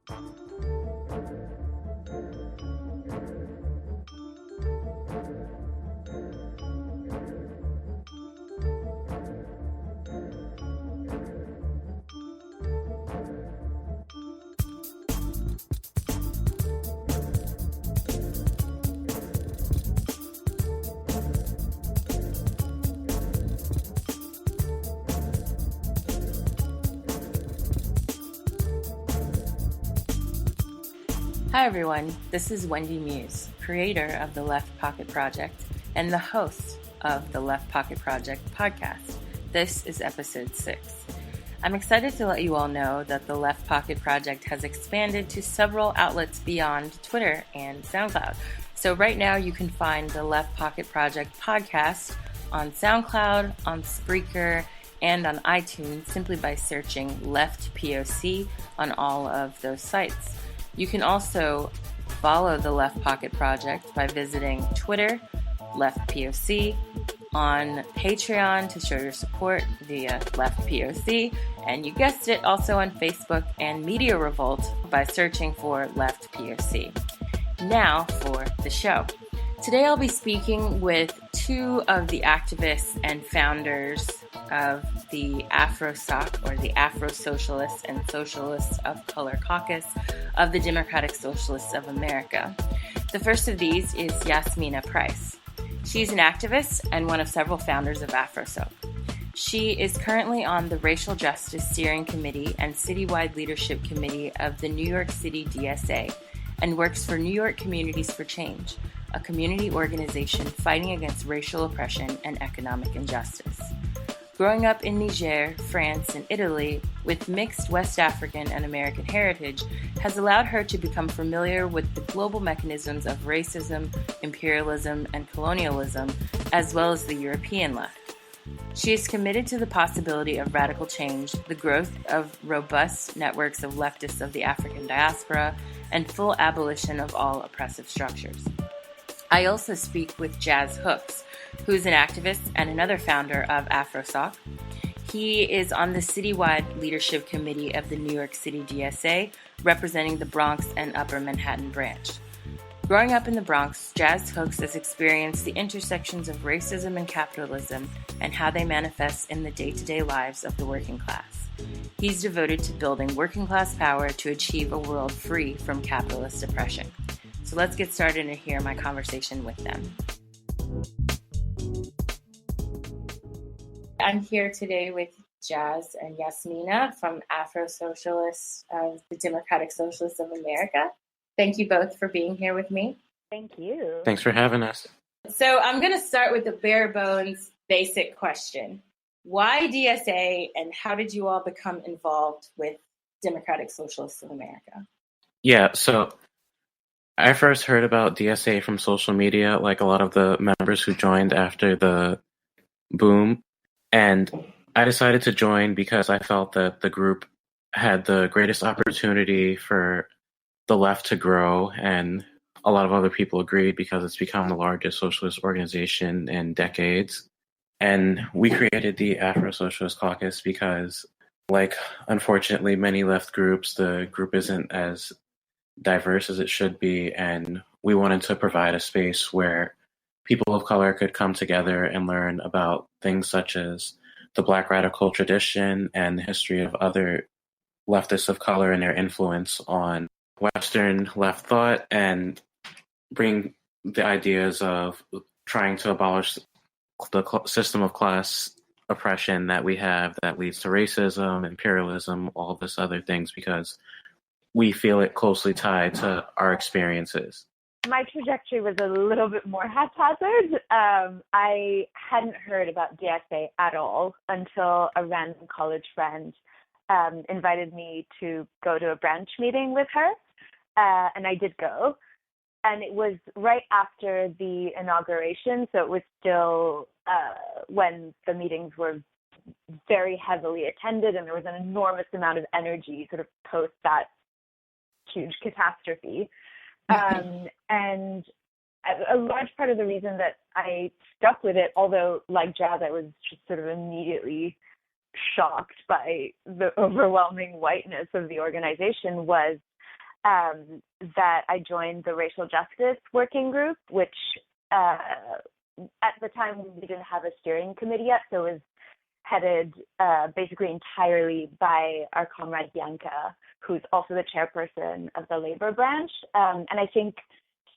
Hi everyone, this is Wendy Muse, creator of the Left Pocket Project and the host of the Left Pocket Project podcast. This is episode 6. I'm excited to let you all know that the Left Pocket Project has expanded to several outlets beyond Twitter and SoundCloud. So right now you can find the Left Pocket Project podcast on SoundCloud, on Spreaker, and on iTunes simply by searching Left POC on all of those sites. You can also follow the Left Pocket Project by visiting Twitter, Left POC, on Patreon to show your support via Left POC, and you guessed it, also on Facebook and Media Revolt by searching for Left POC. Now for the show. Today I'll be speaking with two of the activists and founders of the AFROSOC, or the Afro-Socialists and Socialists of Color Caucus of the Democratic Socialists of America. The first of these is Yasmina Price. She's an activist and one of several founders of AFROSOC. She is currently on the Racial Justice Steering Committee and Citywide Leadership Committee of the New York City DSA and works for New York Communities for Change, a community organization fighting against racial oppression and economic injustice. Growing up in Niger, France, and Italy with mixed West African and American heritage has allowed her to become familiar with the global mechanisms of racism, imperialism, and colonialism, as well as the European left. She is committed to the possibility of radical change, the growth of robust networks of leftists of the African diaspora, and full abolition of all oppressive structures. I also speak with Jazz Hooks, who's an activist and another founder of AFROSOC. He is on the Citywide Leadership Committee of the New York City DSA, representing the Bronx and Upper Manhattan branch. Growing up in the Bronx, Jazz Hooks has experienced the intersections of racism and capitalism and how they manifest in the day-to-day lives of the working class. He's devoted to building working class power to achieve a world free from capitalist oppression. So let's get started and hear my conversation with them. I'm here today with Jazz and Yasmina from Afro-Socialist of the Democratic Socialists of America. Thank you both for being here with me. Thank you. Thanks for having us. So I'm going to start with the bare bones basic question. Why DSA, and how did you all become involved with Democratic Socialists of America? Yeah, so I first heard about DSA from social media, like a lot of the members who joined after the boom. And I decided to join because I felt that the group had the greatest opportunity for the left to grow. And a lot of other people agreed because it's become the largest socialist organization in decades. And we created the Afro-Socialist Caucus because, like, unfortunately, many left groups, the group isn't as diverse as it should be, and we wanted to provide a space where people of color could come together and learn about things such as the Black radical tradition and the history of other leftists of color and their influence on Western left thought, and bring the ideas of trying to abolish the system of class oppression that we have that leads to racism, imperialism, all this other things, because we feel it closely tied to our experiences. My trajectory was a little bit more haphazard. I hadn't heard about DSA at all until a random college friend invited me to go to a branch meeting with her, and I did go. And it was right after the inauguration, so it was still when the meetings were very heavily attended, and there was an enormous amount of energy sort of post that huge catastrophe. And a large part of the reason that I stuck with it, although like Jazz, I was just sort of immediately shocked by the overwhelming whiteness of the organization, was that I joined the Racial Justice Working Group, which at the time we didn't have a steering committee yet, so it was headed basically entirely by our comrade Bianca, who's also the chairperson of the labor branch. And I think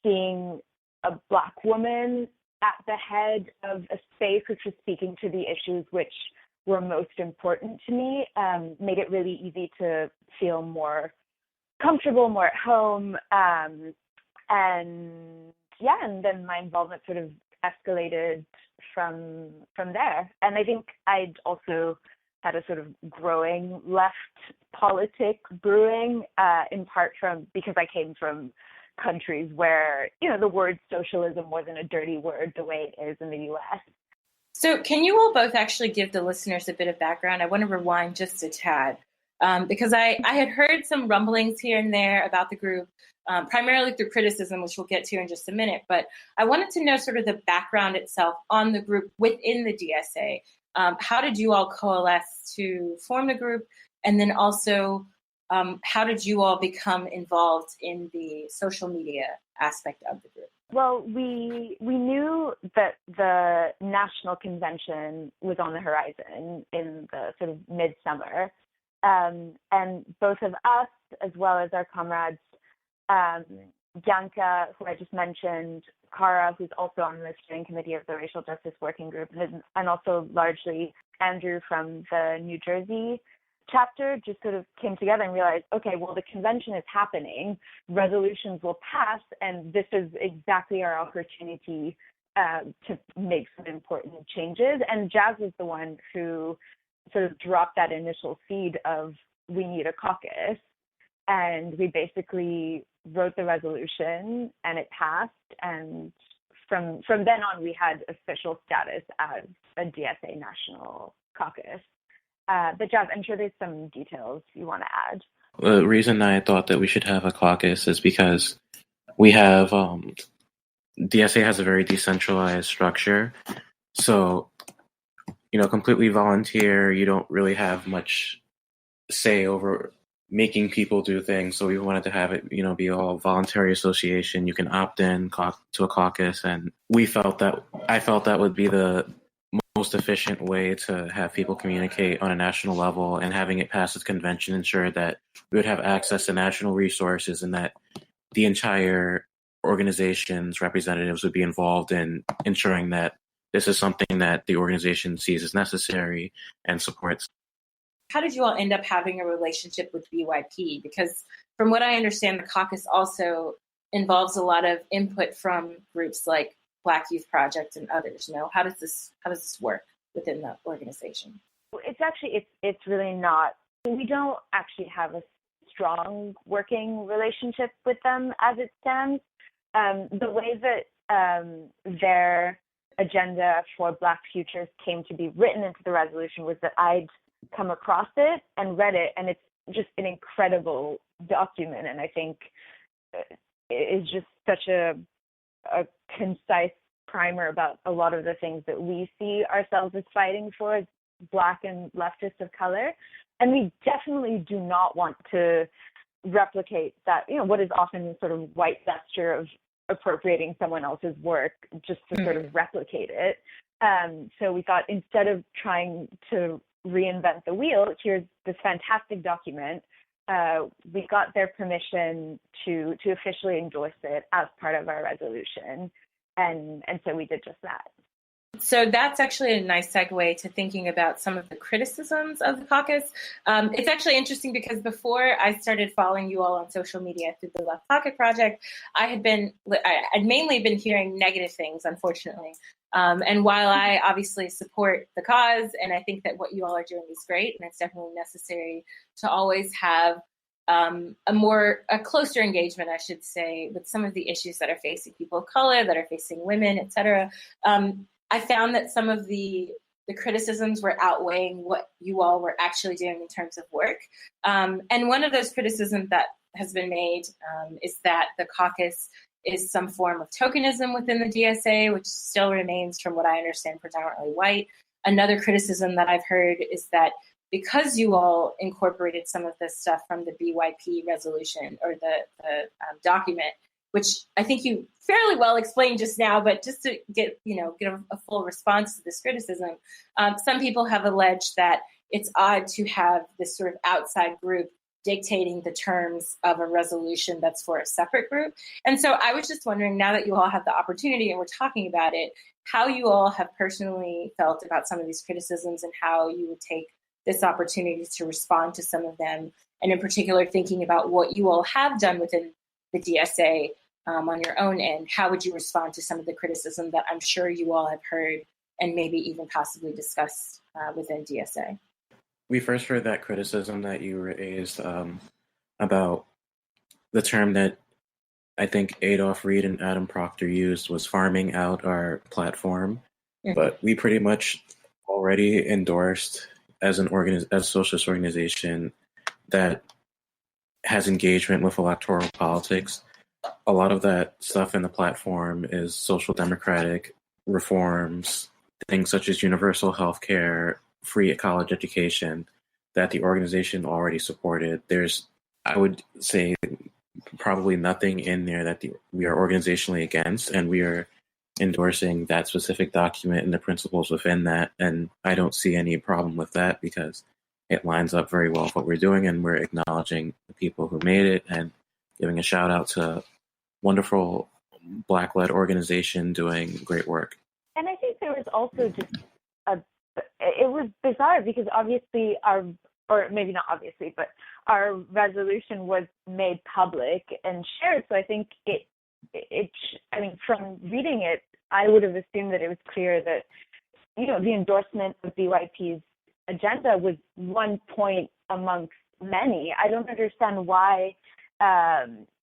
seeing a Black woman at the head of a space which was speaking to the issues which were most important to me made it really easy to feel more comfortable, more at home. And then my involvement sort of escalated from there. And I think I'd also had a sort of growing left politic brewing, in part because I came from countries where, the word socialism wasn't a dirty word the way it is in the U.S. So can you all both actually give the listeners a bit of background? I want to rewind just a tad, because I had heard some rumblings here and there about the group, primarily through criticism, which we'll get to in just a minute. But I wanted to know sort of the background itself on the group within the DSA. How did you all coalesce to form the group? And then also, how did you all become involved in the social media aspect of the group? Well, we knew that the national convention was on the horizon in the sort of midsummer, and both of us, as well as our comrades, Bianca, who I just mentioned, Cara, who's also on the steering committee of the Racial Justice Working Group, and also largely Andrew from the New Jersey chapter, just sort of came together and realized, okay, well, the convention is happening, resolutions will pass, and this is exactly our opportunity to make some important changes. And Jazz was the one who sort of dropped that initial seed of, we need a caucus. And we basically wrote the resolution, and it passed. And from then on, we had official status as a DSA national caucus. But Jazz, I'm sure there's some details you want to add. The reason I thought that we should have a caucus is because we have DSA has a very decentralized structure. So, completely volunteer. You don't really have much say over making people do things. So we wanted to have it, be all voluntary association. You can opt in to a caucus, and I felt that would be the most efficient way to have people communicate on a national level, and having it pass its convention ensured that we would have access to national resources and that the entire organization's representatives would be involved in ensuring that this is something that the organization sees as necessary and supports. How did you all end up having a relationship with BYP? Because from what I understand, the caucus also involves a lot of input from groups like Black Youth Project and others. How does this work within the organization? It's really not. We don't actually have a strong working relationship with them as it stands. The way that their agenda for Black futures came to be written into the resolution was that I'd come across it and read it, and it's just an incredible document. And I think it is just such a concise primer about a lot of the things that we see ourselves as fighting for as Black and leftists of color. And we definitely do not want to replicate that, what is often sort of white gesture of appropriating someone else's work just to sort of replicate it. So we thought, instead of trying to reinvent the wheel, here's this fantastic document. We got their permission to officially endorse it as part of our resolution. And so we did just that. So that's actually a nice segue to thinking about some of the criticisms of the caucus. It's actually interesting because before I started following you all on social media through the Left Pocket Project, I'd mainly been hearing negative things, unfortunately. And while I obviously support the cause, and I think that what you all are doing is great, and it's definitely necessary to always have a closer engagement, I should say, with some of the issues that are facing people of color, that are facing women, et cetera. I found that some of the criticisms were outweighing what you all were actually doing in terms of work. And one of those criticisms that has been made is that the caucus is some form of tokenism within the DSA, which still remains, from what I understand, predominantly white. Another criticism that I've heard is that because you all incorporated some of this stuff from the BYP resolution or the document, which I think you fairly well explained just now, but just to get a full response to this criticism, some people have alleged that it's odd to have this sort of outside group dictating the terms of a resolution that's for a separate group. And so I was just wondering, now that you all have the opportunity and we're talking about it, how you all have personally felt about some of these criticisms and how you would take this opportunity to respond to some of them, and in particular thinking about what you all have done within the DSA on your own end. How would you respond to some of the criticism that I'm sure you all have heard and maybe even possibly discussed within DSA? We first heard that criticism that you raised about the term that I think Adolph Reed and Adam Proctor used was farming out our platform. Mm-hmm. But we pretty much already endorsed as a socialist organization that has engagement with electoral politics. A lot of that stuff in the platform is social democratic reforms, things such as universal health care, free college education that the organization already supported. There's, I would say, probably nothing in there that we are organizationally against, and we are endorsing that specific document and the principles within that. And I don't see any problem with that because it lines up very well with what we're doing, and we're acknowledging the people who made it and giving a shout out to wonderful Black-led organization doing great work. And I think there was also just it was bizarre because obviously or maybe not obviously, but our resolution was made public and shared. So I think from reading it, I would have assumed that it was clear that, the endorsement of BYP's agenda was one point amongst many. I don't understand why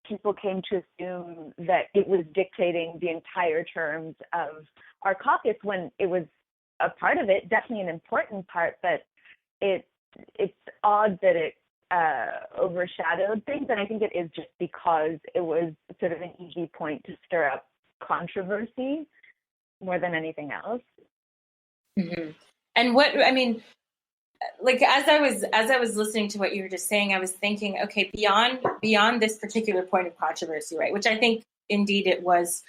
people came to assume that it was dictating the entire terms of our caucus when it was a part of it, definitely an important part, but it's odd that it overshadowed things. And I think it is just because it was sort of an easy point to stir up controversy more than anything else. Mm-hmm. And as I was listening to what you were just saying, I was thinking, okay, beyond this particular point of controversy, right, which I think indeed it was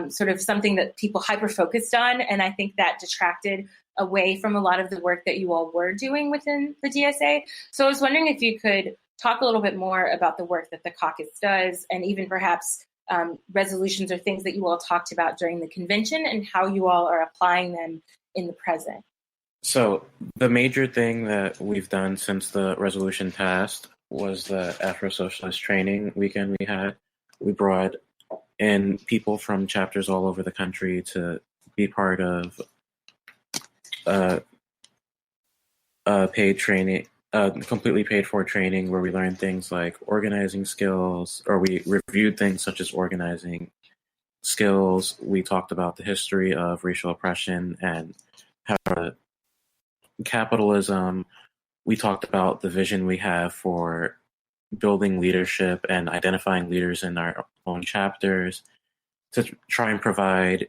sort of something that people hyper-focused on, and I think that detracted away from a lot of the work that you all were doing within the DSA. So I was wondering if you could talk a little bit more about the work that the caucus does, and even perhaps resolutions or things that you all talked about during the convention and how you all are applying them in the present. So the major thing that we've done since the resolution passed was the Afro-Socialist training weekend we had. We brought in people from chapters all over the country to be part of paid training, completely paid for training where we learned things like organizing skills, or we reviewed things such as organizing skills. We talked about the history of racial oppression and how capitalism. We talked about the vision we have for building leadership and identifying leaders in our own chapters to try and provide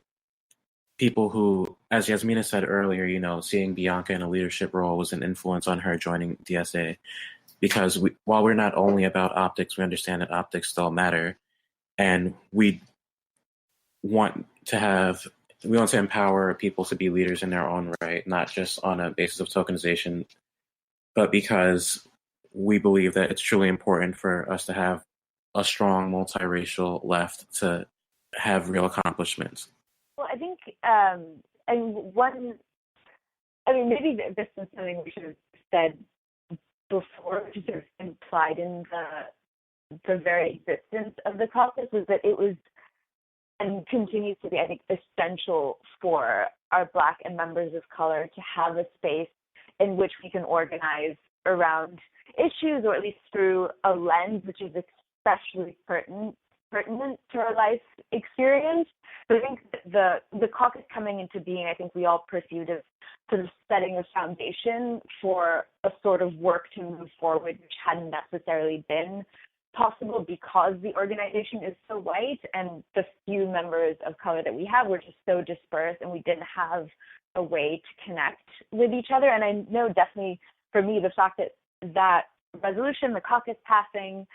people who, as Yasmina said earlier, seeing Bianca in a leadership role was an influence on her joining DSA, because while we're not only about optics, we understand that optics still matter, and we want to empower people to be leaders in their own right, not just on a basis of tokenization, but because we believe that it's truly important for us to have a strong multiracial left to have real accomplishments. Well, I think, maybe this is something we should have said before, which is sort of implied in the very existence of the caucus, was that it was and continues to be, I think, essential for our Black and members of color to have a space in which we can organize around issues, or at least through a lens which is especially pertinent to our life experience. So I think the caucus coming into being, I think we all perceived as sort of setting a foundation for a sort of work to move forward, which hadn't necessarily been possible because the organization is so white and the few members of color that we have were just so dispersed, and we didn't have a way to connect with each other. And I know definitely for me, the fact that resolution, the caucus passing,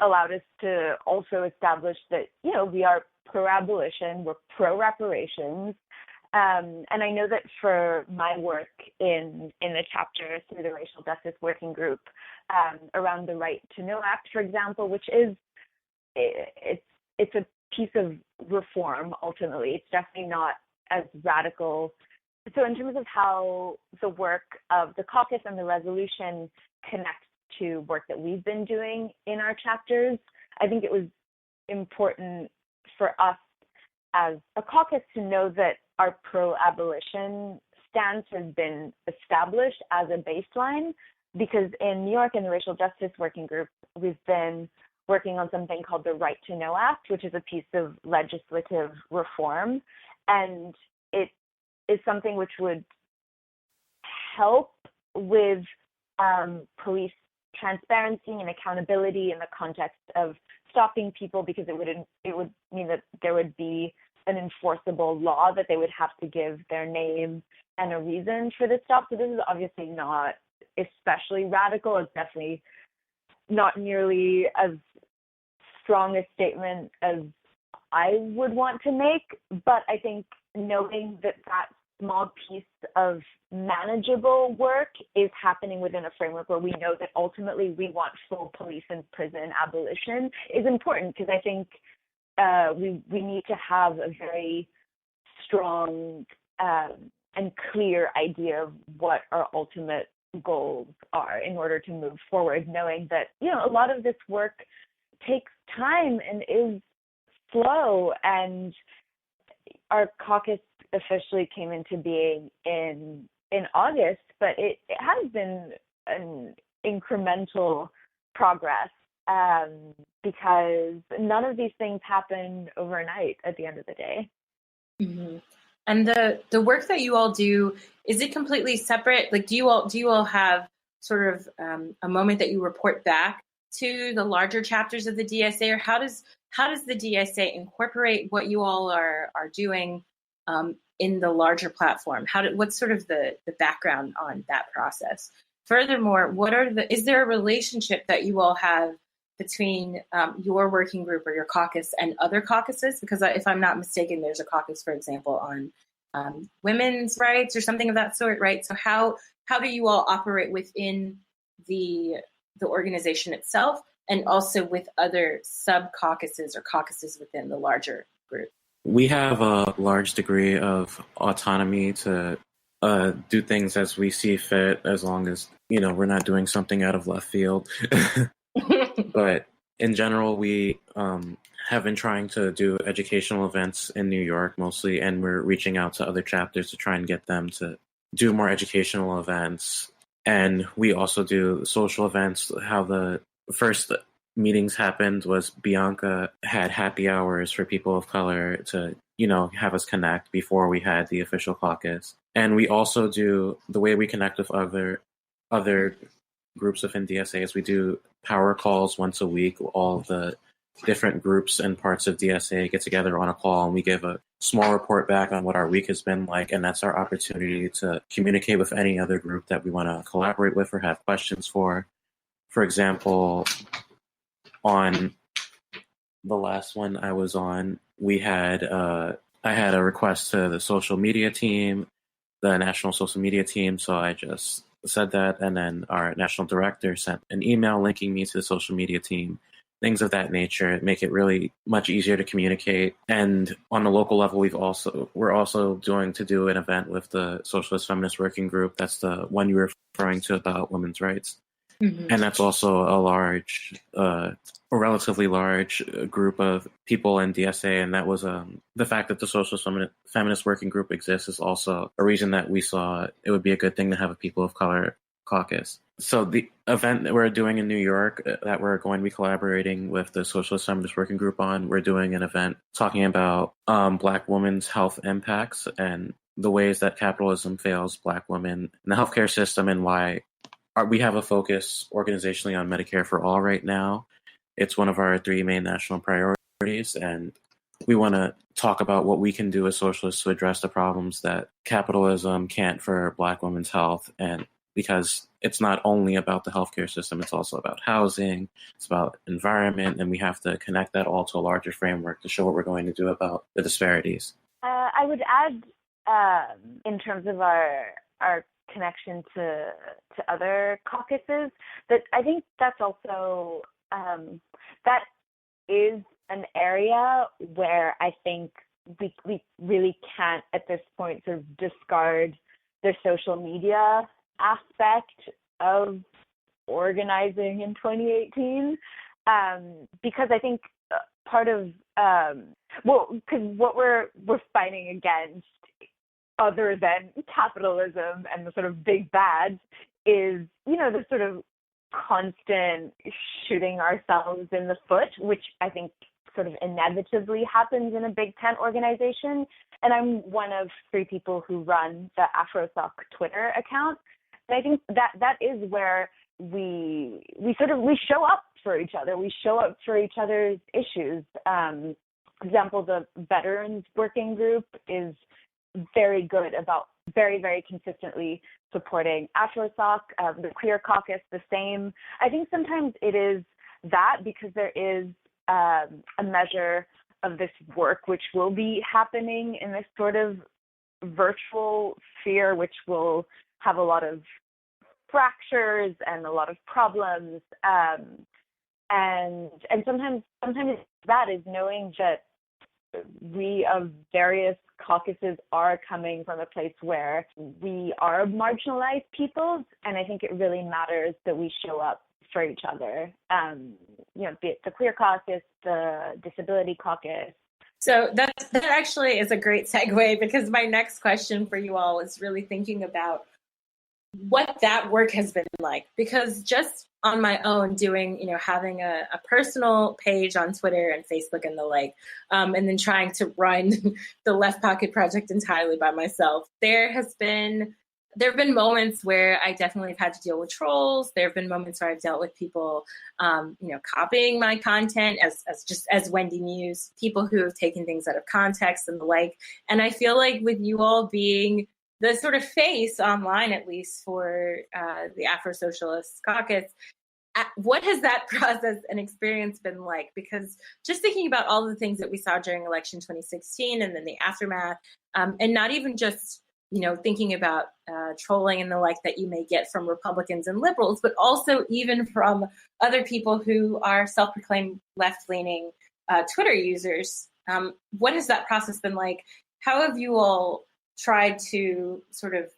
allowed us to also establish that, we are pro-abolition, we're pro-reparations. And I know that for my work in the chapter through the Racial Justice Working Group around the Right to Know Act, for example, which is, it's a piece of reform, ultimately. It's definitely not as radical. So in terms of how the work of the caucus and the resolution connects to work that we've been doing in our chapters, I think it was important for us as a caucus to know that our pro-abolition stance has been established as a baseline, because in New York in the Racial Justice Working Group, we've been working on something called the Right to Know Act, which is a piece of legislative reform. And it is something which would help with police transparency and accountability in the context of stopping people, because it would mean that there would be an enforceable law that they would have to give their name and a reason for the stop. So this is obviously not especially radical. It's definitely not nearly as strong a statement as I would want to make, but I think knowing that small piece of manageable work is happening within a framework where we know that ultimately we want full police and prison abolition is important, because I think we need to have a very strong and clear idea of what our ultimate goals are in order to move forward, knowing that, a lot of this work takes time and is slow. And our caucus officially came into being in August, but it has been an incremental progress, because none of these things happen overnight at the end of the day. Mm-hmm. And the work that you all do, is it completely separate? Like, do you all have sort of a moment that you report back to the larger chapters of the DSA, or how does the DSA incorporate what you all are doing in the larger platform? What's sort of the background on that process? Furthermore, is there a relationship that you all have between your working group or your caucus and other caucuses? Because if I'm not mistaken, there's a caucus, for example, on women's rights or something of that sort, right? So how do you all operate within the organization itself, and also with other sub-caucuses or caucuses within the larger group? We have a large degree of autonomy to do things as we see fit, as long as, we're not doing something out of left field. But in general, we have been trying to do educational events in New York mostly, and we're reaching out to other chapters to try and get them to do more educational events. And we also do social events. How the first meetings happened was Bianca had happy hours for people of color to, have us connect before we had the official caucus. And we also do, the way we connect with other groups within DSA is we do power calls once a week. All the different groups and parts of DSA get together on a call, and we give a small report back on what our week has been like, and that's our opportunity to communicate with any other group that we want to collaborate with or have questions for. For example, on the last one I was on, we had I had a request to the social media team, the national social media team, so I just said that, and then our national director sent an email linking me to the social media team. Things of that nature make it really much easier to communicate. And on the local level, we're also do an event with the Socialist Feminist Working Group. That's the one you were referring to about women's rights. Mm-hmm. And that's also a relatively large group of people in DSA. And that was the fact that the Socialist Feminist Working Group exists is also a reason that we saw it would be a good thing to have a people of color caucus. So the event that we're doing in New York that we're going to be collaborating with the Socialist Feminist Working Group on, we're doing an event talking about Black women's health impacts and the ways that capitalism fails Black women in the healthcare system, and why we have a focus organizationally on Medicare for All right now. It's one of our 3 main national priorities, and we want to talk about what we can do as socialists to address the problems that capitalism can't for Black women's health. And because it's not only about the healthcare system, it's also about housing, it's about environment, and we have to connect that all to a larger framework to show what we're going to do about the disparities. I would add, in terms of our connection to other caucuses, that I think that's also that is an area where I think we really can't at this point sort of discard the social media aspect of organizing in 2018, because I think part of because what we're fighting against, other than capitalism and the sort of big bads, is, you know, the sort of constant shooting ourselves in the foot, which I think sort of inevitably happens in a big tent organization. And I'm one of 3 people who run the AFROSOC Twitter account. And I think that is where we show up for each other. We show up for each other's issues. For example, the Veterans Working Group is very good about very, very consistently supporting AFROSOC, the Queer Caucus, the same. I think sometimes it is that because there is a measure of this work which will be happening in this sort of virtual sphere, which will have a lot of fractures and a lot of problems. And sometimes that is knowing that we of various caucuses are coming from a place where we are marginalized peoples, and I think it really matters that we show up for each other. You know, be it the Queer Caucus, the Disability Caucus. So that actually is a great segue, because my next question for you all is really thinking about what that work has been like, because just on my own doing, you know, having a personal page on Twitter and Facebook and the like, and then trying to run the Left Pocket Project entirely by myself, there have been moments where I definitely have had to deal with trolls. There have been moments where I've dealt with people, you know, copying my content as Wendy Muse, people who have taken things out of context and the like. And I feel like with you all being the sort of face online, at least for the Afro-Socialist Caucus, what has that process and experience been like? Because just thinking about all the things that we saw during election 2016 and then the aftermath, and not even just, you know, thinking about trolling and the like that you may get from Republicans and liberals, but also even from other people who are self-proclaimed left-leaning Twitter users. What has that process been like? How have you all tried to sort of,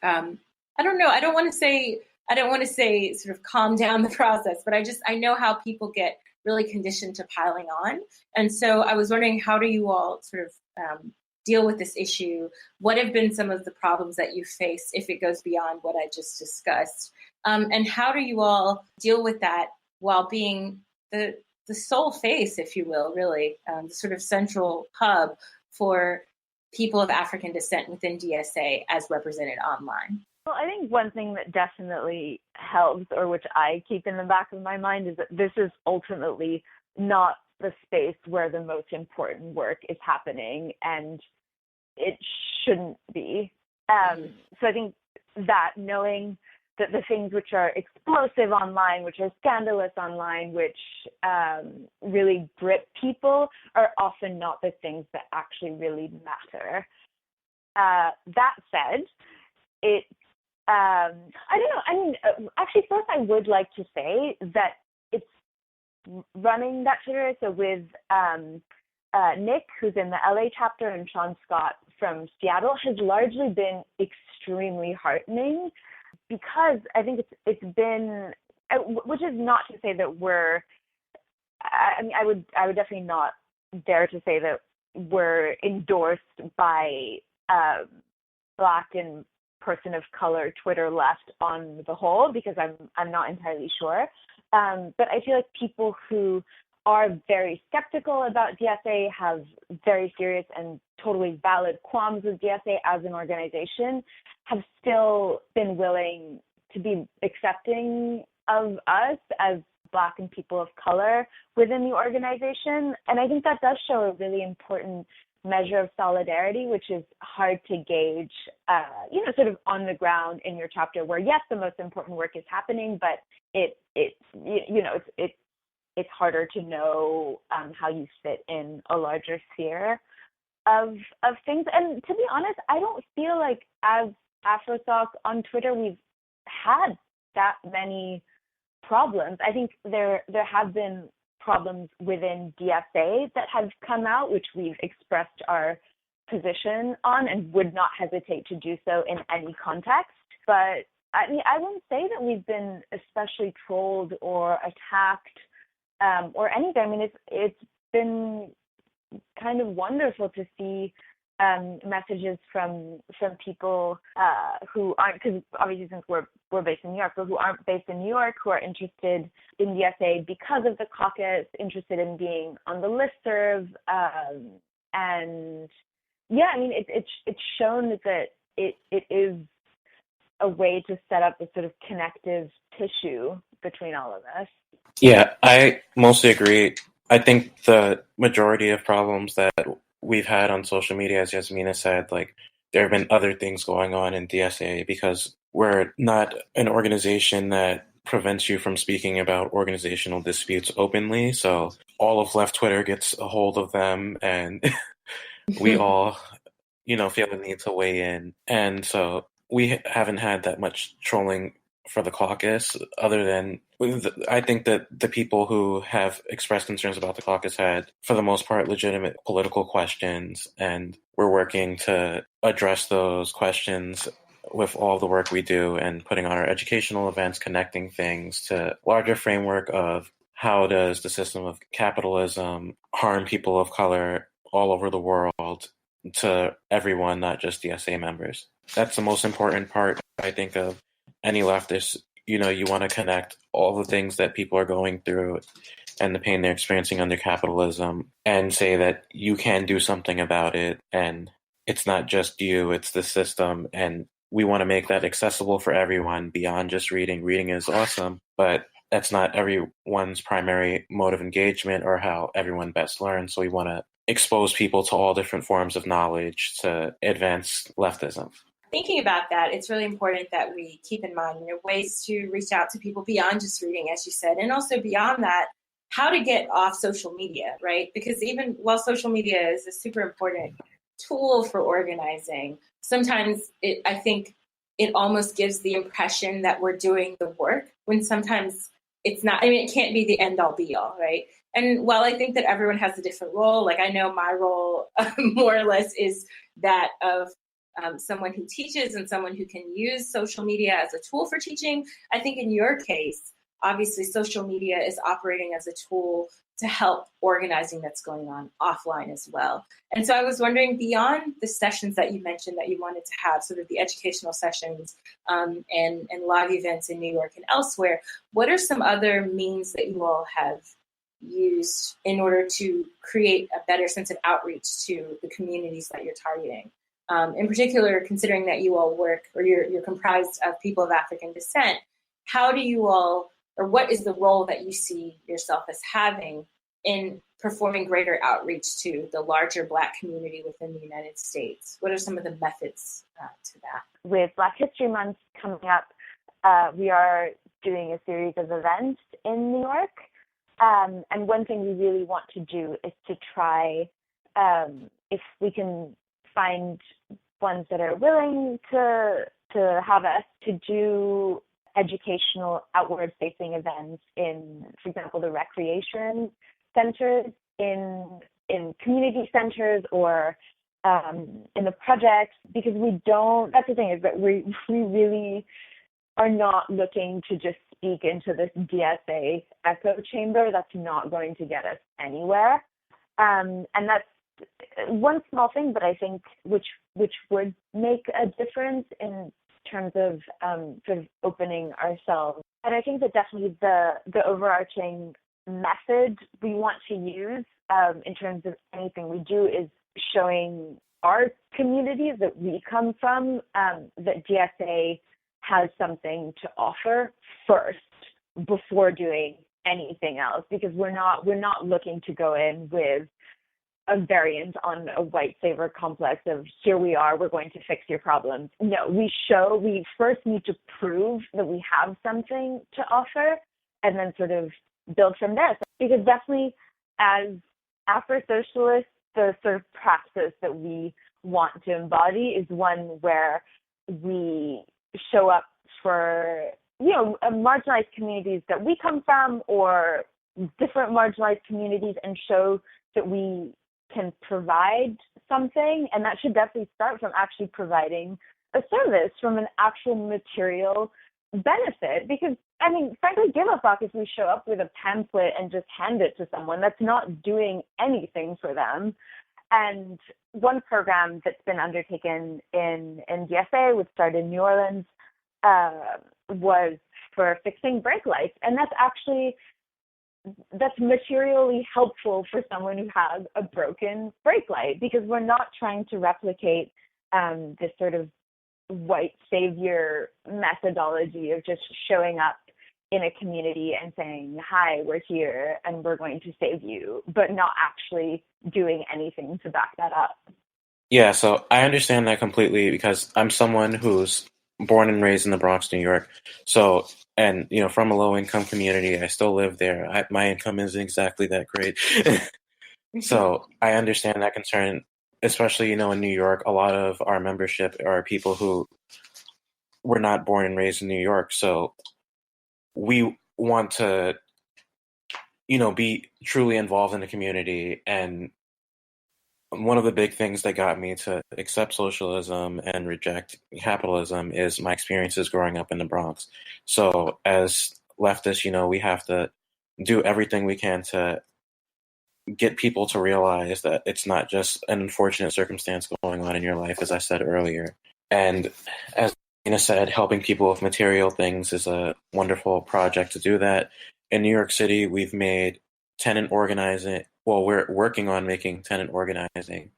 I don't know, I don't want to say sort of calm down the process, but I know how people get really conditioned to piling on. And so I was wondering, how do you all sort of deal with this issue? What have been some of the problems that you face if it goes beyond what I just discussed? And how do you all deal with that while being the sole face, if you will, really, the sort of central hub for people of African descent within DSA as represented online? Well, I think one thing that definitely helps, or which I keep in the back of my mind, is that this is ultimately not the space where the most important work is happening, and it shouldn't be. So I think that knowing that the things which are explosive online, which are scandalous online, which really grip people, are often not the things that actually really matter. That said, I don't know. I mean, actually, first I would like to say that it's running that Twitter. So with Nick, who's in the LA chapter, and Sean Scott from Seattle, has largely been extremely heartening, because I think it's been, which is not to say that I mean, I would definitely not dare to say that we're endorsed by Black and person of color Twitter left on the whole, because I'm not entirely sure. But I feel like people who are very skeptical about DSA, have very serious and totally valid qualms with DSA as an organization, have still been willing to be accepting of us as Black and people of color within the organization. And I think that does show a really important measure of solidarity, which is hard to gauge, sort of on the ground in your chapter, where yes, the most important work is happening, but it's harder to know how you fit in a larger sphere of things. And to be honest, I don't feel like as AFROSOC on Twitter we've had that many problems. I think there have been problems within DSA that have come out, which we've expressed our position on and would not hesitate to do so in any context. But I mean, I wouldn't say that we've been especially trolled or attacked or anything. I mean, it's been kind of wonderful to see messages from people who aren't, because obviously since we're based in New York, but who aren't based in New York, who are interested in DSA because of the caucus, interested in being on the listserv, and yeah, I mean it's shown that it is a way to set up a sort of connective tissue between all of us. Yeah, I mostly agree. I think the majority of problems that we've had on social media, as Yasmina said, like there have been other things going on in DSA because we're not an organization that prevents you from speaking about organizational disputes openly. So all of left Twitter gets a hold of them and we all, feel the need to weigh in. And so we haven't had that much trolling for the caucus, other than I think that the people who have expressed concerns about the caucus had, for the most part, legitimate political questions, and we're working to address those questions with all the work we do and putting on our educational events, connecting things to larger framework of how does the system of capitalism harm people of color all over the world to everyone, not just DSA members. That's the most important part, I think, of any leftist. You want to connect all the things that people are going through and the pain they're experiencing under capitalism and say that you can do something about it, and it's not just you, it's the system, and we want to make that accessible for everyone beyond just reading. Reading is awesome, but that's not everyone's primary mode of engagement or how everyone best learns, so we want to expose people to all different forms of knowledge to advance leftism. Thinking about that, it's really important that we keep in mind, ways to reach out to people beyond just reading, as you said, and also beyond that, how to get off social media, right? Because even while social media is a super important tool for organizing, sometimes I think it almost gives the impression that we're doing the work when sometimes it's not. I mean, it can't be the end all be all, right? And while I think that everyone has a different role, like I know my role more or less is that of someone who teaches and someone who can use social media as a tool for teaching. I think in your case, obviously social media is operating as a tool to help organizing that's going on offline as well. And so I was wondering, beyond the sessions that you mentioned that you wanted to have, sort of the educational sessions and live events in New York and elsewhere, what are some other means that you all have used in order to create a better sense of outreach to the communities that you're targeting? In particular, considering that you all work, or you're comprised of people of African descent, how do you all, or what is the role that you see yourself as having in performing greater outreach to the larger Black community within the United States? What are some of the methods to that? With Black History Month coming up, we are doing a series of events in New York. And one thing we really want to do is to try, if we can find ones that are willing to have us to do educational outward-facing events in, for example, the recreation centers, in community centers, or in the projects, because that's the thing, is that we really are not looking to just speak into this DSA echo chamber. That's not going to get us anywhere. And that's one small thing, but I think which would make a difference in terms of sort of opening ourselves. And I think that definitely the overarching method we want to use in terms of anything we do is showing our communities that we come from that DSA has something to offer first before doing anything else, because we're not looking to go in with a variant on a white savior complex of here we are, we're going to fix your problems. No, we first need to prove that we have something to offer and then sort of build from there. Because definitely as Afro-Socialists, the sort of praxis that we want to embody is one where we show up for, marginalized communities that we come from or different marginalized communities and show that we can provide something, and that should definitely start from actually providing a service from an actual material benefit. Because, frankly, give a fuck if we show up with a pamphlet and just hand it to someone. That's not doing anything for them. And one program that's been undertaken in DSA, which started in New Orleans, was for fixing brake lights. And that's materially helpful for someone who has a broken brake light, because we're not trying to replicate this sort of white savior methodology of just showing up in a community and saying, hi, we're here and we're going to save you, but not actually doing anything to back that up. Yeah, so I understand that completely because I'm someone who's born and raised in the Bronx, New York. So, and, from a low-income community, I still live there. My income isn't exactly that great. So I understand that concern, especially, in New York. A lot of our membership are people who were not born and raised in New York. So we want to, be truly involved in the community. And one of the big things that got me to accept socialism and reject capitalism is my experiences growing up in the Bronx. So as leftists, we have to do everything we can to get people to realize that it's not just an unfortunate circumstance going on in your life, as I said earlier. And as Nina said, helping people with material things is a wonderful project to do that. In New York City, we've made tenant organizing. Well, we're working on making tenant organizing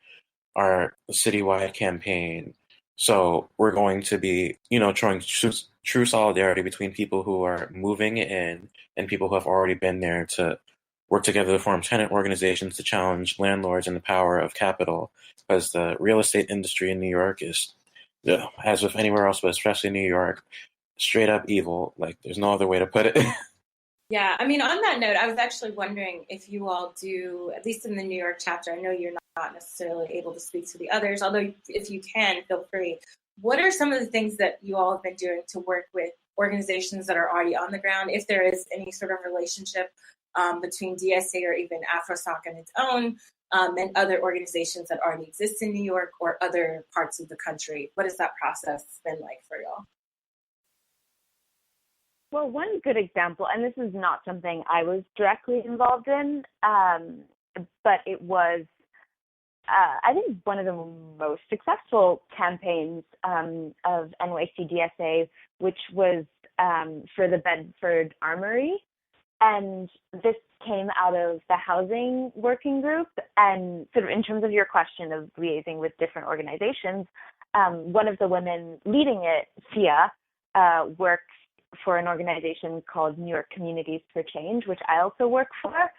our citywide campaign. So we're going to be, showing true solidarity between people who are moving in and people who have already been there to work together to form tenant organizations to challenge landlords and the power of capital. Because the real estate industry in New York is, as with anywhere else, but especially New York, straight up evil. Like, there's no other way to put it. Yeah, on that note, I was actually wondering if you all do, at least in the New York chapter, I know you're not necessarily able to speak to the others, although if you can, feel free. What are some of the things that you all have been doing to work with organizations that are already on the ground, if there is any sort of relationship between DSA or even AFROSOC on its own and other organizations that already exist in New York or other parts of the country? What has that process been like for y'all? Well, one good example, and this is not something I was directly involved in, but it was, I think, one of the most successful campaigns of NYC-DSA, which was for the Bedford Armory. And this came out of the housing working group. And sort of in terms of your question of liaising with different organizations, one of the women leading it, Sia, works for an organization called New York Communities for Change, which I also work for,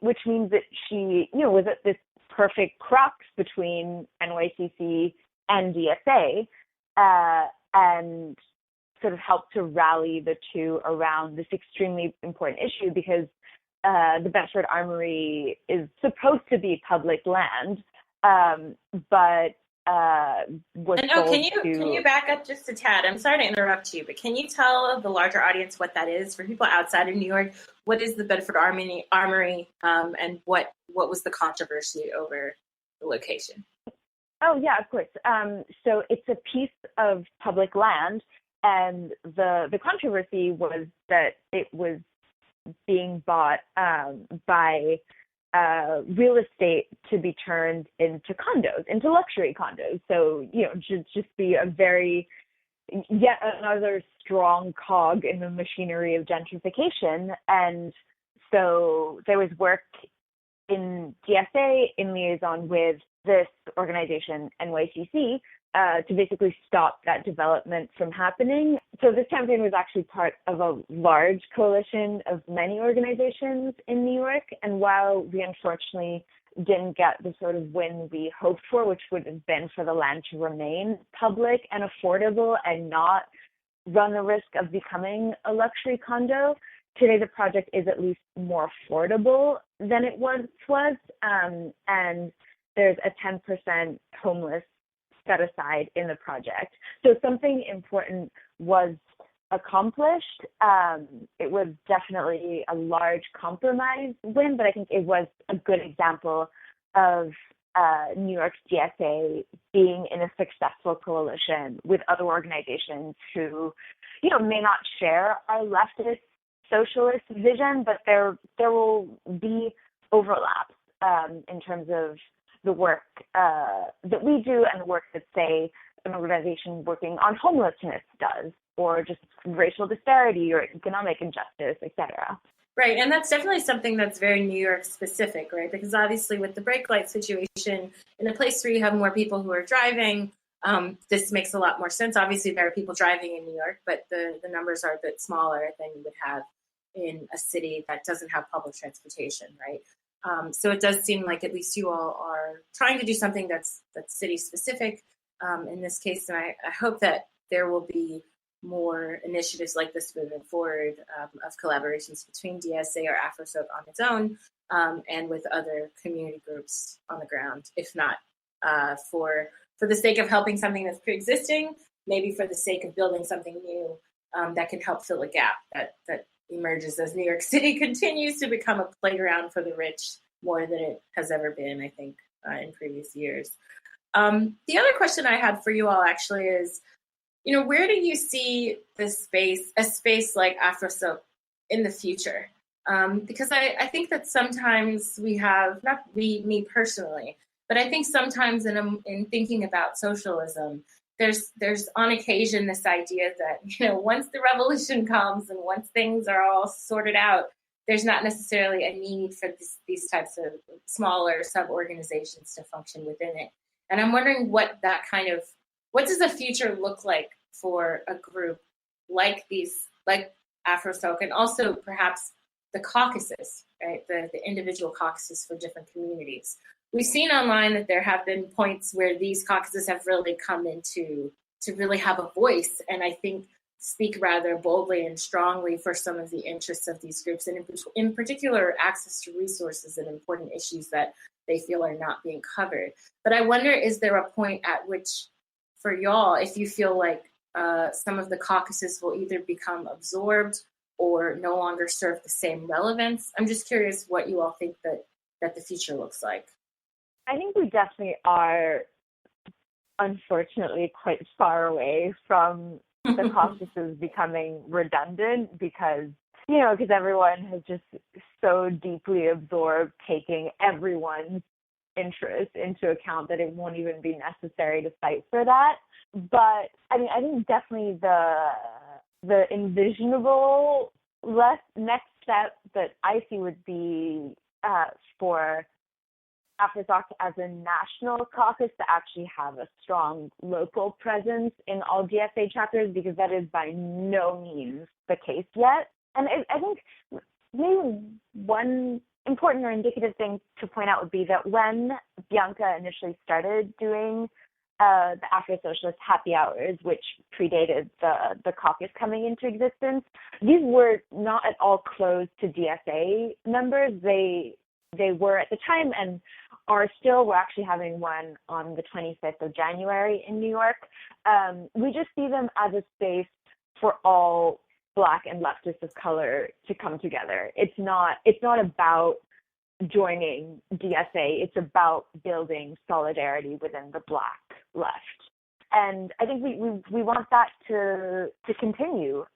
which means that she, was at this perfect crux between NYCC and DSA, and sort of helped to rally the two around this extremely important issue, because the Bedford Armory is supposed to be public land, but was sold can you back up just a tad? I'm sorry to interrupt you, but can you tell the larger audience what that is for people outside of New York? What is the Bedford Armory, and what was the controversy over the location? Oh yeah, of course. So it's a piece of public land, and the controversy was that it was being bought by real estate to be turned into condos, into luxury condos. So, just be yet another strong cog in the machinery of gentrification. And so there was work in DSA in liaison with this organization, NYCC, to basically stop that development from happening. So this campaign was actually part of a large coalition of many organizations in New York. And while we unfortunately didn't get the sort of win we hoped for, which would have been for the land to remain public and affordable and not run the risk of becoming a luxury condo. Today, the project is at least more affordable than it once was, and there's a 10% homeless set aside in the project. So something important was accomplished. It was definitely a large compromise win, but I think it was a good example of New York's DSA being in a successful coalition with other organizations who, may not share our leftist socialist vision, but there will be overlaps in terms of the work that we do and the work that, say, an organization working on homelessness does, or just racial disparity or economic injustice, et cetera. Right, and that's definitely something that's very New York specific, right? Because obviously with the brake light situation, in a place where you have more people who are driving, this makes a lot more sense. Obviously there are people driving in New York, but the numbers are a bit smaller than you would have in a city that doesn't have public transportation, right? So it does seem like at least you all are trying to do something that's city specific in this case, and I hope that there will be more initiatives like this moving forward of collaborations between DSA or AFROSOC on its own and with other community groups on the ground, if not for the sake of helping something that's pre-existing, maybe for the sake of building something new that can help fill a gap that emerges as New York City continues to become a playground for the rich more than it has ever been, I think, in previous years. The other question I had for you all actually is, where do you see a space like AFROSOC in the future? Because I think that sometimes we have, not me personally, but I think sometimes in thinking about socialism, there's on occasion this idea that, once the revolution comes and once things are all sorted out, there's not necessarily a need for these types of smaller sub-organizations to function within it. And I'm wondering what does the future look like for a group like AFROSOC, and also perhaps the caucuses, right? The individual caucuses for different communities. We've seen online that there have been points where these caucuses have really come into to really have a voice, and I think speak rather boldly and strongly for some of the interests of these groups, and in particular, access to resources and important issues that they feel are not being covered. But I wonder, is there a point at which, for y'all, if you feel like some of the caucuses will either become absorbed or no longer serve the same relevance? I'm just curious what you all think that the future looks like. I think we definitely are, unfortunately, quite far away from the caucuses becoming redundant because everyone has just so deeply absorbed taking everyone's interest into account that it won't even be necessary to fight for that. But I think definitely the envisionable next step that I see would be for AFROSOC as a national caucus to actually have a strong local presence in all DSA chapters, because that is by no means the case yet. And I think maybe one important or indicative thing to point out would be that when Bianca initially started doing the Afro-Socialist happy hours, which predated the caucus coming into existence, these were not at all closed to DSA members. They were at the time and are still. We're actually having one on the 25th of January in New York. We just see them as a space for all Black and leftists of color to come together. It's not about joining DSA. It's about building solidarity within the Black left. And I think we want that to continue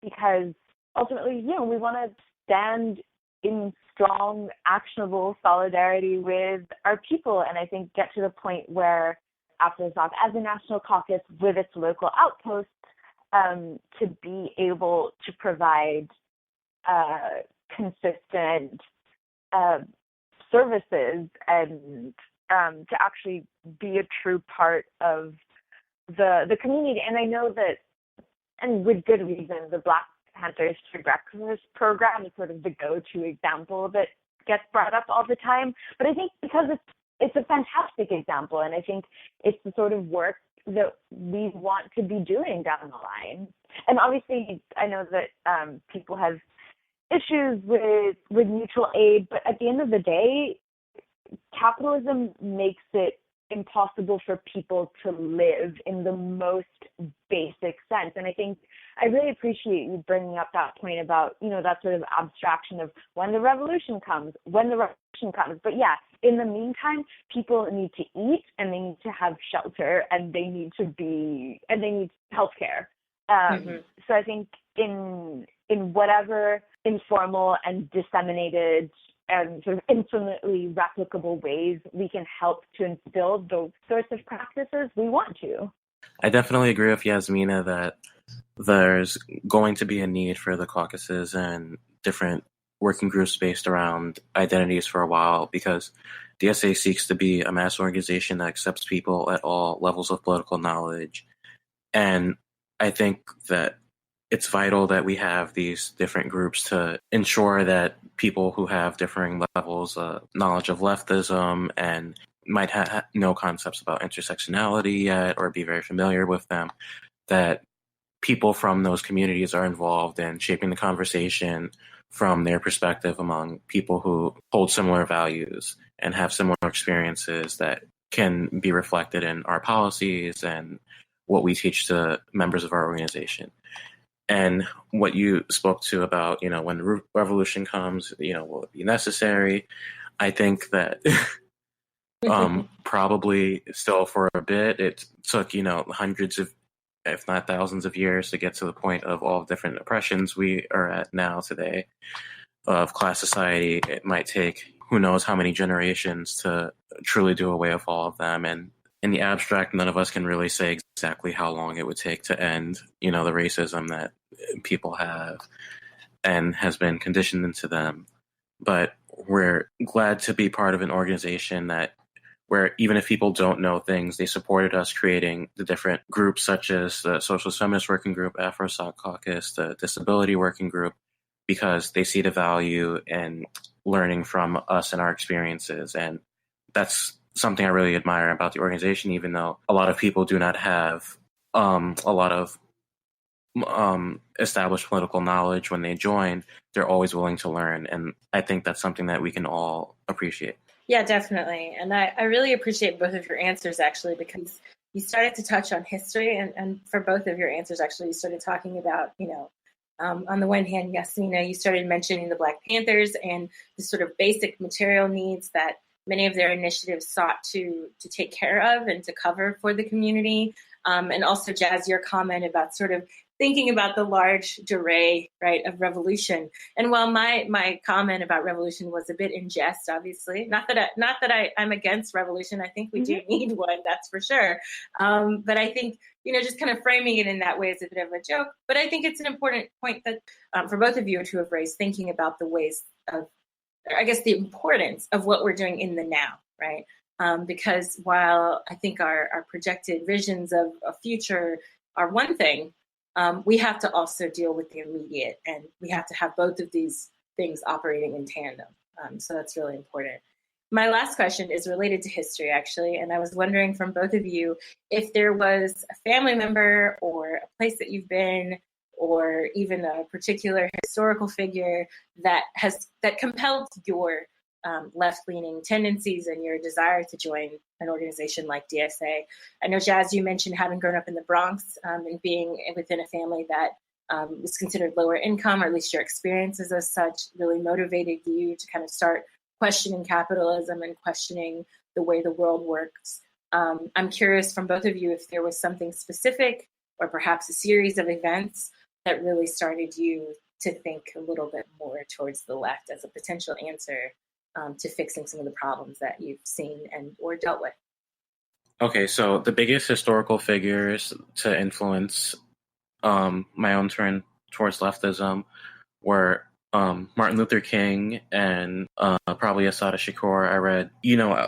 because ultimately, we want to stand in strong, actionable solidarity with our people, and I think get to the point where AFROSOC as a national caucus with its local outposts to be able to provide consistent services and to actually be a true part of the community. And I know that, and with good reason, the Black Panthers for Breakfast program is sort of the go-to example that gets brought up all the time. But I think because it's a fantastic example, and I think it's the sort of work that we want to be doing down the line. And obviously, I know that people have issues with mutual aid, but at the end of the day, capitalism makes it impossible for people to live in the most basic sense. And I think I really appreciate you bringing up that point about, that sort of abstraction of when the revolution comes. But yeah, in the meantime, people need to eat, and they need to have shelter, and they need healthcare. So I think in whatever informal and disseminated and sort of infinitely replicable ways we can help to instill those sorts of practices, we want to. I definitely agree with Yasmina that there's going to be a need for the caucuses and different working groups based around identities for a while, because DSA seeks to be a mass organization that accepts people at all levels of political knowledge. And I think that it's vital that we have these different groups to ensure that people who have differing levels of knowledge of leftism and might have no concepts about intersectionality yet or be very familiar with them, that people from those communities are involved in shaping the conversation from their perspective among people who hold similar values and have similar experiences that can be reflected in our policies and what we teach to members of our organization. And what you spoke to about, when the revolution comes, will it be necessary? I think that probably still for a bit. It took, hundreds of, if not thousands of years to get to the point of all different oppressions we are at now today of class society. It might take who knows how many generations to truly do away with all of them. And in the abstract, none of us can really say exactly how long it would take to end, the racism that people have and has been conditioned into them. But we're glad to be part of an organization where even if people don't know things, they supported us creating the different groups such as the Socialist Feminist Working Group, AFROSOC Caucus, the Disability Working Group, because they see the value in learning from us and our experiences. And that's something I really admire about the organization, even though a lot of people do not have a lot of established political knowledge when they join. They're always willing to learn. And I think that's something that we can all appreciate. Yeah, definitely. And I really appreciate both of your answers, actually, because you started to touch on history. And for both of your answers, actually, you started talking about, on the one hand, Yasmina, you started mentioning the Black Panthers and the sort of basic material needs that many of their initiatives sought to take care of and to cover for the community. And also, Jazz, your comment about sort of thinking about the large array, right, of revolution. And while my comment about revolution was a bit in jest, obviously, not that I'm against revolution. I think we do need one, that's for sure. But I think, just kind of framing it in that way is a bit of a joke. But I think it's an important point that for both of you to have raised, thinking about the ways of, I guess, the importance of what we're doing in the now, right? Because while I think our projected visions of a future are one thing, we have to also deal with the immediate, and we have to have both of these things operating in tandem. So that's really important. My last question is related to history, actually, and I was wondering from both of you if there was a family member or a place that you've been, or even a particular historical figure that compelled your left-leaning tendencies and your desire to join an organization like DSA. I know, Jazz, you mentioned having grown up in the Bronx and being within a family that was considered lower income, or at least your experiences as such really motivated you to kind of start questioning capitalism and questioning the way the world works. I'm curious from both of you if there was something specific or perhaps a series of events that really started you to think a little bit more towards the left as a potential answer to fixing some of the problems that you've seen and or dealt with. Okay, so the biggest historical figures to influence my own turn towards leftism were Martin Luther King and probably Assata Shakur. I read,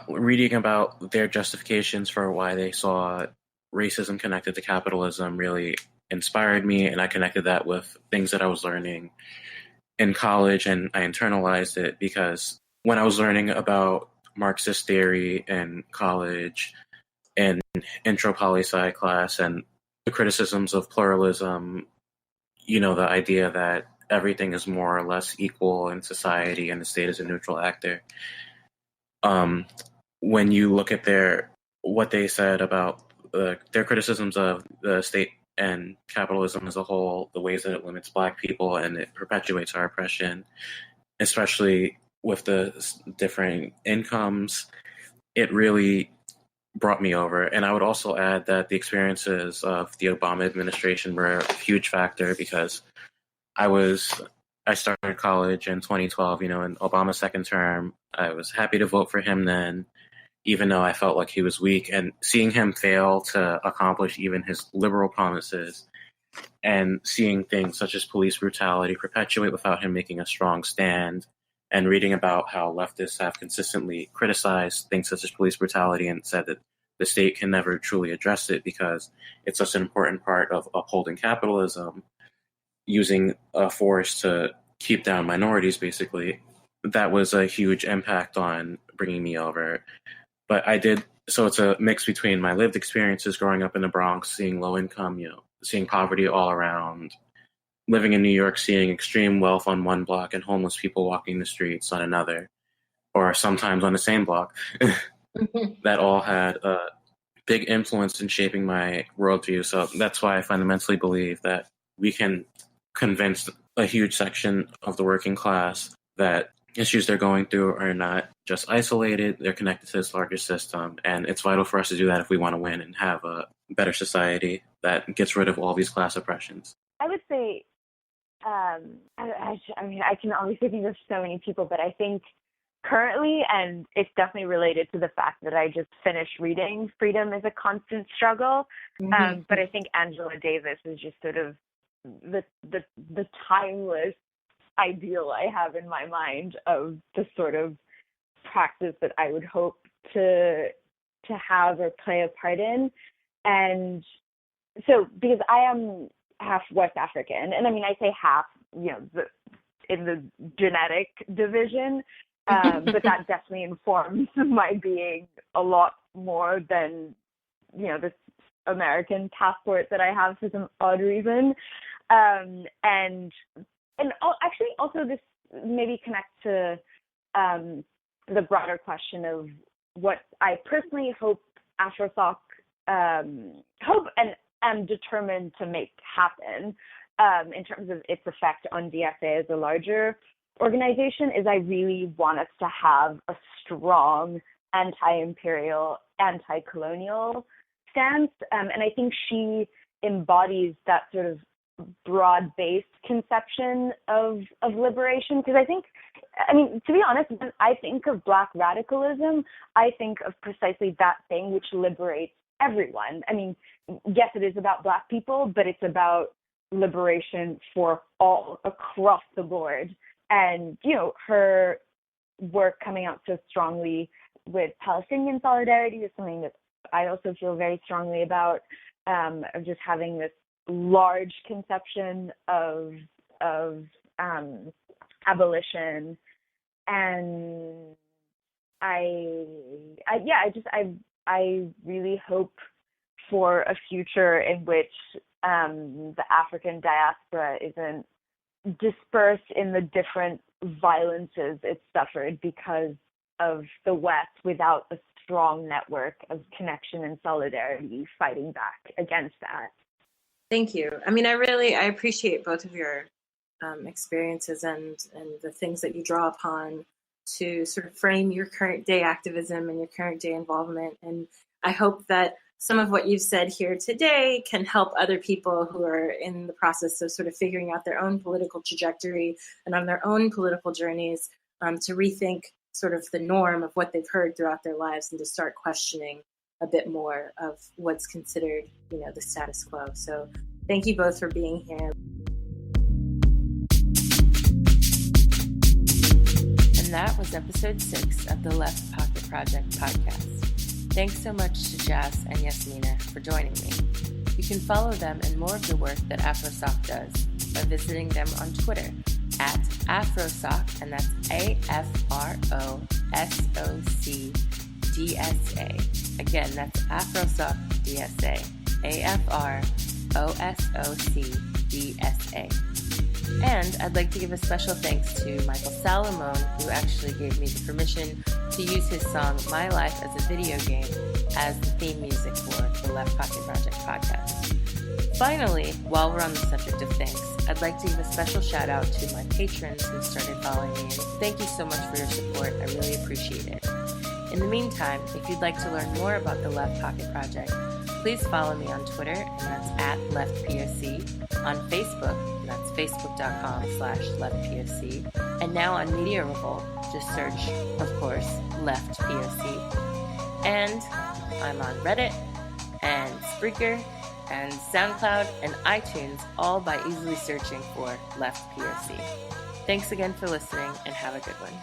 reading about their justifications for why they saw racism connected to capitalism really inspired me, and I connected that with things that I was learning in college, and I internalized it because when I was learning about Marxist theory in college and intro poli-sci class and the criticisms of pluralism, the idea that everything is more or less equal in society and the state is a neutral actor. When you look at what they said about their criticisms of the state and capitalism as a whole, the ways that it limits Black people and it perpetuates our oppression, especially with the differing incomes, it really brought me over. And I would also add that the experiences of the Obama administration were a huge factor because I started college in 2012, in Obama's second term. I was happy to vote for him then, even though I felt like he was weak. And seeing him fail to accomplish even his liberal promises and seeing things such as police brutality perpetuate without him making a strong stand, and reading about how leftists have consistently criticized things such as police brutality and said that the state can never truly address it because it's such an important part of upholding capitalism, using force to keep down minorities, basically. That was a huge impact on bringing me over. But so it's a mix between my lived experiences growing up in the Bronx, seeing low income, seeing poverty all around, living in New York, seeing extreme wealth on one block and homeless people walking the streets on another, or sometimes on the same block. That all had a big influence in shaping my worldview. So that's why I fundamentally believe that we can convince a huge section of the working class that issues they're going through are not just isolated, they're connected to this larger system. And it's vital for us to do that if we want to win and have a better society that gets rid of all these class oppressions. I would say, I can obviously think of so many people, but I think currently, and it's definitely related to the fact that I just finished reading Freedom is a Constant Struggle, but I think Angela Davis is just sort of the timeless ideal I have in my mind of the sort of practice that I would hope to have or play a part in. And so, because I am half West African, and I say half, in the genetic division, but that definitely informs my being a lot more than, this American passport that I have for some odd reason. And actually also this maybe connects to the broader question of what I personally hope AFROSOC hope and am determined to make happen in terms of its effect on DSA as a larger organization is I really want us to have a strong anti-imperial, anti-colonial stance. And I think she embodies that sort of broad-based conception of liberation. Because I think, to be honest, when I think of Black radicalism, I think of precisely that thing which liberates everyone. Yes, it is about Black people, but it's about liberation for all across the board. And, her work coming out so strongly with Palestinian solidarity is something that I also feel very strongly about, of just having this large conception of abolition. And I really hope for a future in which the African diaspora isn't dispersed in the different violences it suffered because of the West without a strong network of connection and solidarity fighting back against that. Thank you. I appreciate both of your experiences and the things that you draw upon to sort of frame your current day activism and your current day involvement. And I hope that some of what you've said here today can help other people who are in the process of sort of figuring out their own political trajectory and on their own political journeys to rethink sort of the norm of what they've heard throughout their lives and to start questioning a bit more of what's considered, the status quo. So thank you both for being here. And that was episode 6 of the Left Pocket Project podcast. Thanks so much to Jazz and Yasmina for joining me. You can follow them and more of the work that AFROSOC does by visiting them on Twitter, at AFROSOC, and that's AFROSOC-DSA. Again, that's AFROSOC DSA. AFROSOC-DSA. And I'd like to give a special thanks to Michael Salamone, who actually gave me the permission to use his song My Life as a Video Game as the theme music for the Left Pocket Project podcast. Finally, while we're on the subject of thanks, I'd like to give a special shout out to my patrons who started following me, and thank you so much for your support. I really appreciate it. In the meantime, if you'd like to learn more about the Left Pocket Project, please follow me on Twitter, and that's at LeftPOC, on Facebook, and that's facebook.com/LeftPOC, and now on Media Revolt, just search, of course, Left POC. And I'm on Reddit, and Spreaker, and SoundCloud, and iTunes, all by easily searching for Left POC. Thanks again for listening, and have a good one.